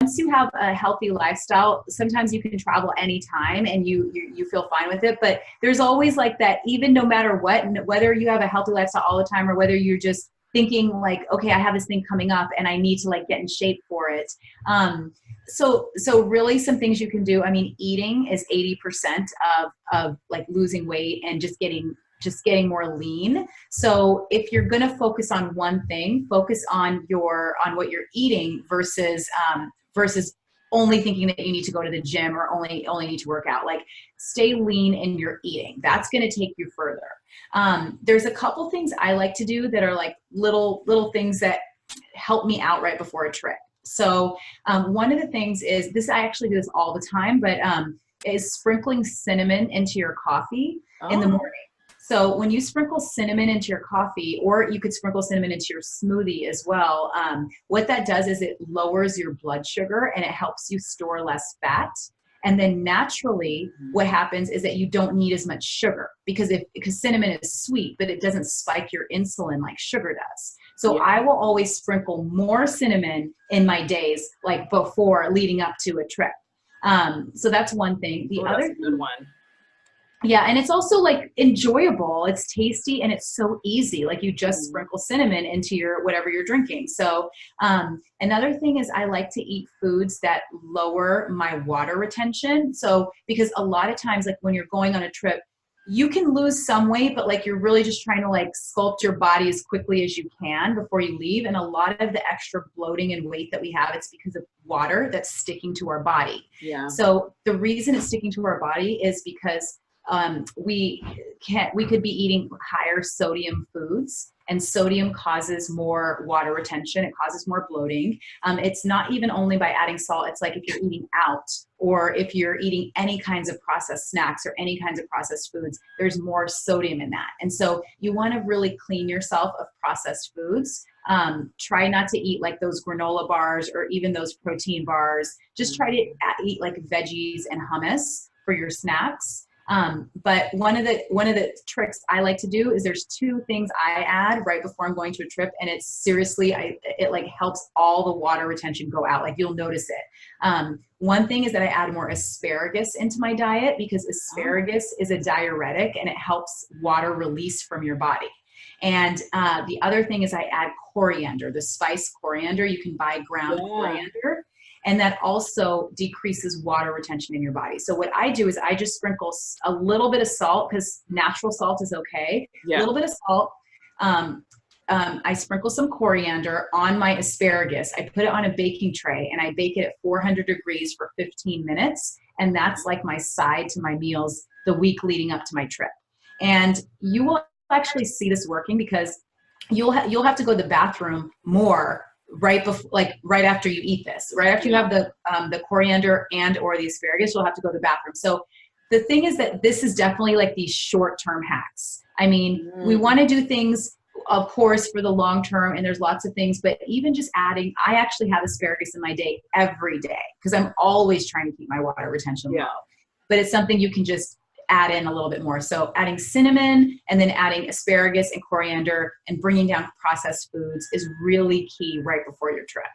once you have a healthy lifestyle, sometimes you can travel anytime and you feel fine with it. But there's always like that, even no matter what, whether you have a healthy lifestyle all the time or whether you're just thinking like, okay, I have this thing coming up and I need to like get in shape for it. So really some things you can do. I mean, eating is 80% of like losing weight and just getting more lean. So if you're going to focus on one thing, focus on what you're eating versus only thinking that you need to go to the gym or only need to work out. Like, stay lean in your eating. That's going to take you further. There's a couple things I like to do that are like little things that help me out right before a trip. So one of the things is this, I actually do this all the time, but is sprinkling cinnamon into your coffee in the morning. So when you sprinkle cinnamon into your coffee, or you could sprinkle cinnamon into your smoothie as well, what that does is it lowers your blood sugar and it helps you store less fat. And then naturally what happens is that you don't need as much sugar because cinnamon is sweet, but it doesn't spike your insulin like sugar does. So I will always sprinkle more cinnamon in my days, like before leading up to a trip. So that's one thing. The other that's a good one. Yeah, and it's also like enjoyable. It's tasty and it's so easy. Like, you just sprinkle cinnamon into your whatever you're drinking. So another thing is I like to eat foods that lower my water retention. So because a lot of times, like when you're going on a trip, you can lose some weight, but like you're really just trying to like sculpt your body as quickly as you can before you leave. And a lot of the extra bloating and weight that we have, it's because of water that's sticking to our body. Yeah. So the reason it's sticking to our body is because we could be eating higher sodium foods, and sodium causes more water retention. It causes more bloating. It's not even only by adding salt. It's like if you're eating out or if you're eating any kinds of processed snacks or any kinds of processed foods, there's more sodium in that. And so you want to really clean yourself of processed foods. Try not to eat like those granola bars or even those protein bars. Just try to eat like veggies and hummus for your snacks. But one of the tricks I like to do is there's two things I add right before I'm going to a trip, and it's seriously, it like helps all the water retention go out. Like, you'll notice it. One thing is that I add more asparagus into my diet because asparagus is a diuretic and it helps water release from your body. And the other thing is I add coriander, the spice coriander. You can buy ground coriander. And that also decreases water retention in your body. So what I do is I just sprinkle a little bit of salt, because natural salt is okay. A little bit of salt. I sprinkle some coriander on my asparagus. I put it on a baking tray and I bake it at 400 degrees for 15 minutes. And that's like my side to my meals the week leading up to my trip. And you will actually see this working because you'll have to go to the bathroom more right after you eat this. Right after you have the coriander and or the asparagus, you'll have to go to the bathroom. So the thing is that this is definitely like these short-term hacks. I mean, we want to do things, of course, for the long term, and there's lots of things, but even just adding, I actually have asparagus in my day every day because I'm always trying to keep my water retention low. But it's something you can just add in a little bit more. So adding cinnamon and then adding asparagus and coriander and bringing down processed foods is really key right before your trip.